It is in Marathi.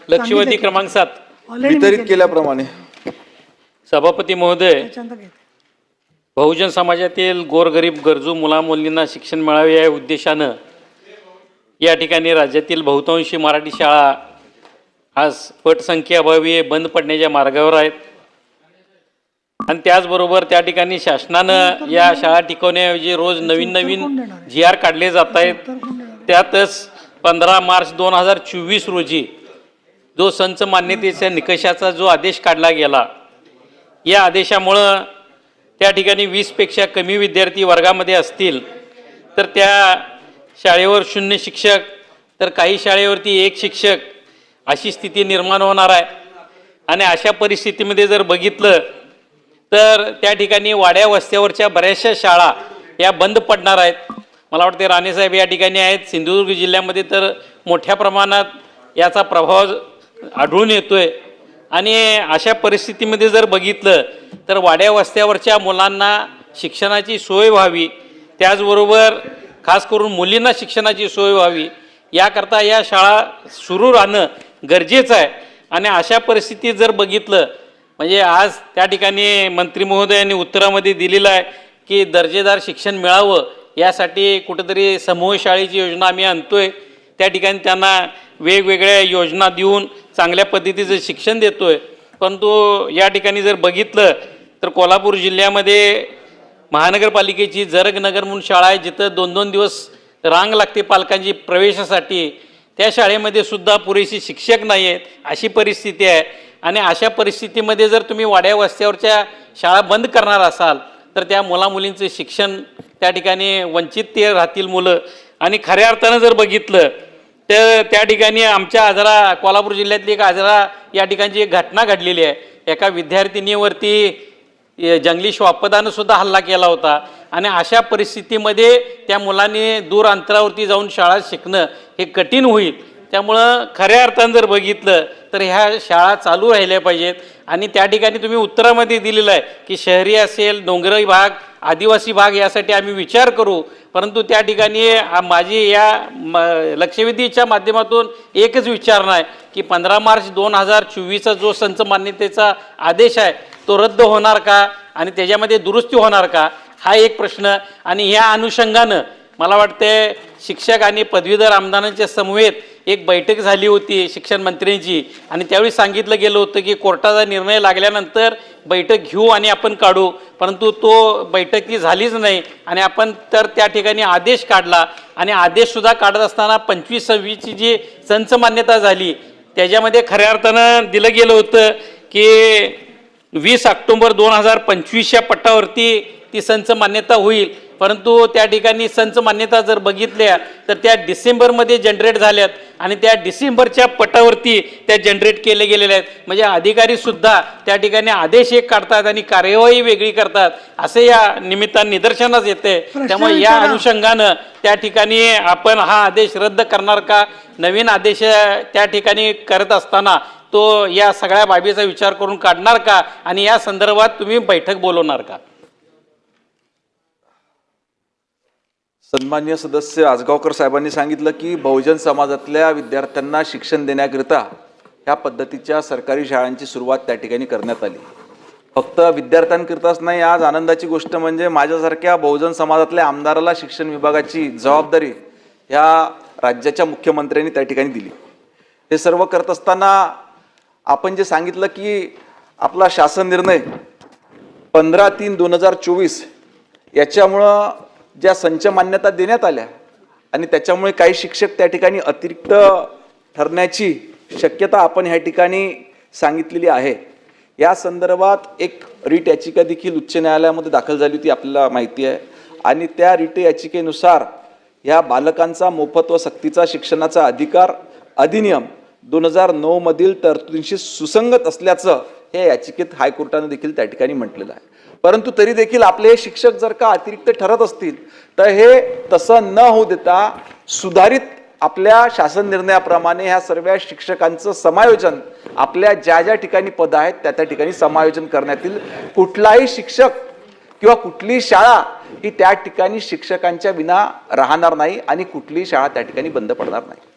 लक्षवेधी क्रमांक 7 वितरित केल्याप्रमाणे सभापती महोदय, बहुजन समाजातील गोरगरीब गरजू मुलामुलींना शिक्षण मिळावे या उद्देशानं या ठिकाणी राज्यातील बहुतांशी मराठी शाळा आज पटसंख्येअभावी बंद पडण्याच्या मार्गावर आहेत आणि त्याचबरोबर त्या ठिकाणी शासनानं या शाळा टिकवण्याऐवजी रोज नवीन नवीन GR काढले जात आहेत। त्यातच 15 मार्च 2024 रोजी जो संच मान्यतेच्या निकषाचा जो आदेश काढला गेला, या आदेशामुळं त्या ठिकाणी 20 पेक्षा कमी विद्यार्थी वर्गामध्ये असतील तर त्या शाळेवर 0 शिक्षक, तर काही शाळेवरती 1 शिक्षक अशी स्थिती निर्माण होणार आहे। आणि अशा परिस्थितीमध्ये जर बघितलं तर त्या ठिकाणी वाड्या वस्त्यावरच्या बऱ्याचशा शाळा या बंद पडणार आहेत। मला वाटते राणेसाहेब या ठिकाणी आहेत, सिंधुदुर्ग जिल्ह्यामध्ये तर मोठ्या प्रमाणात याचा प्रभाव आढळून येतोय। आणि अशा परिस्थितीमध्ये जर बघितलं तर वाड्या वस्त्यावरच्या मुलांना शिक्षणाची सोय व्हावी, त्याचबरोबर खास करून मुलींना शिक्षणाची सोय व्हावी याकरता या शाळा सुरू राहणं गरजेचं आहे। आणि अशा परिस्थितीत जर बघितलं म्हणजे आज त्या ठिकाणी मंत्री महोदयांनी उत्तरामध्ये दिलेलं आहे की दर्जेदार शिक्षण मिळावं यासाठी कुठंतरी समूह शाळेची योजना आम्ही आणतोय, त्या ठिकाणी त्यांना वेगवेगळ्या योजना देऊन चांगल्या पद्धतीचं शिक्षण देतोय। परंतु या ठिकाणी जर बघितलं तर कोल्हापूर जिल्ह्यामध्ये महानगरपालिकेची जरग नगर म्हणून शाळा आहे, जिथं 2-2 दिवस रांग लागते पालकांची प्रवेशासाठी, त्या शाळेमध्ये सुद्धा पुरेशी शिक्षक नाही आहेत अशी परिस्थिती आहे। आणि अशा परिस्थितीमध्ये जर तुम्ही वाड्या वस्त्यावरच्या शाळा बंद करणार असाल तर त्या मुलामुलींचं शिक्षण त्या ठिकाणी वंचित ते राहतील मुलं। आणि खऱ्या अर्थानं जर बघितलं तर त्या ठिकाणी आमच्या आजरा कोल्हापूर जिल्ह्यातली एक आजरा या ठिकाणची एक घटना घडलेली आहे। एका विद्यार्थिनीवरती जंगली श्वापदानं सुद्धा हल्ला केला होता। आणि अशा परिस्थितीमध्ये त्या मुलांनी दूर अंतरावरती जाऊन शाळा शिकणं हे कठीण होईल। त्यामुळं खऱ्या अर्थानं जर बघितलं तर ह्या शाळा चालू राहिल्या पाहिजेत। आणि त्या ठिकाणी तुम्ही उत्तरामध्ये दिलेलं आहे की शहरी असेल, डोंगराळी भाग, आदिवासी भाग यासाठी आम्ही विचार करू, परंतु त्या ठिकाणी माझी या लक्षवेधीच्या माध्यमातून एकच विचारणा आहे की 15 मार्च 2024चा जो संच मान्यतेचा आदेश आहे तो रद्द होणार का आणि त्याच्यामध्ये दुरुस्ती होणार का, हा एक प्रश्न। आणि ह्या अनुषंगानं मला वाटते शिक्षक आणि पदवीधर आमदारांच्या समवेत एक बैठक झाली होती शिक्षण मंत्र्यांची, आणि त्यावेळी सांगितलं गेलं होतं की कोर्टाचा निर्णय लागल्यानंतर बैठक घेऊ आणि आपण काढू, परंतु तो बैठक ती झालीच नाही। आणि आपण तर त्या ठिकाणी आदेश काढला आणि आदेशसुद्धा काढत असताना 25-26ची जी संच मान्यता झाली त्याच्यामध्ये खऱ्या अर्थानं दिलं गेलं होतं की 20 ऑक्टोबर 2025च्या पट्टावरती ती संच मान्यता होईल, परंतु त्या ठिकाणी संच मान्यता जर बघितल्या तर त्या डिसेंबरमध्ये जनरेट झाल्यात आणि त्या डिसेंबरच्या पटावरती त्या जनरेट केले गेलेले आहेत। म्हणजे अधिकारीसुद्धा त्या ठिकाणी आदेश एक काढतात आणि कार्यवाही वेगळी करतात असे या निमित्तानं निदर्शनास येते। त्यामुळे या अनुषंगानं त्या ठिकाणी आपण हा आदेश रद्द करणार का, नवीन आदेश त्या ठिकाणी करत असताना तो या सगळ्या बाबीचा विचार करून काढणार का आणि या संदर्भात तुम्ही बैठक बोलवणार का? सन्माननीय सदस्य आजगावकर साहेबांनी सांगितलं की बहुजन समाजातल्या विद्यार्थ्यांना शिक्षण देण्याकरिता ह्या पद्धतीच्या सरकारी शाळांची सुरुवात त्या ठिकाणी करण्यात आली। फक्त विद्यार्थ्यांकरिताच नाही, आज आनंदाची गोष्ट म्हणजे माझ्यासारख्या बहुजन समाजातल्या आमदाराला शिक्षण विभागाची जबाबदारी ह्या राज्याच्या मुख्यमंत्र्यांनी त्या ठिकाणी दिली। हे सर्व करत असताना आपण जे सांगितलं की आपला शासन निर्णय 15/3/2024 याच्यामुळं ज्या संच मान्यता देण्यात आल्या आणि त्याच्यामुळे काही शिक्षक त्या ठिकाणी अतिरिक्त ठरण्याची शक्यता आपण ह्या ठिकाणी सांगितलेली आहे। या संदर्भात एक रिट याचिका देखील उच्च न्यायालयामध्ये दाखल झाली होती, आपल्याला माहिती आहे। आणि त्या रिट याचिकेनुसार ह्या बालकांचा मोफत व सक्तीचा शिक्षणाचा अधिकार अधिनियम 2009 मधील तरतुदींशी सुसंगत असल्याचं हे याचिकेत हायकोर्टाने देखील त्या ठिकाणी म्हटलेलं आहे। परंतु तरी देखील आपले शिक्षक जर का अतिरिक्त ठरत असतील तर हे तसं न होऊ देता सुधारित आपल्या शासन निर्णयाप्रमाणे ह्या सर्व शिक्षकांचं समायोजन आपल्या ज्या ज्या ठिकाणी पद आहेत त्या त्या ठिकाणी समायोजन करण्यात येईल। कुठलाही शिक्षक किंवा कुठलीही शाळा ही त्या ठिकाणी शिक्षकांच्या विना राहणार नाही आणि कुठलीही शाळा त्या ठिकाणी बंद पडणार नाही।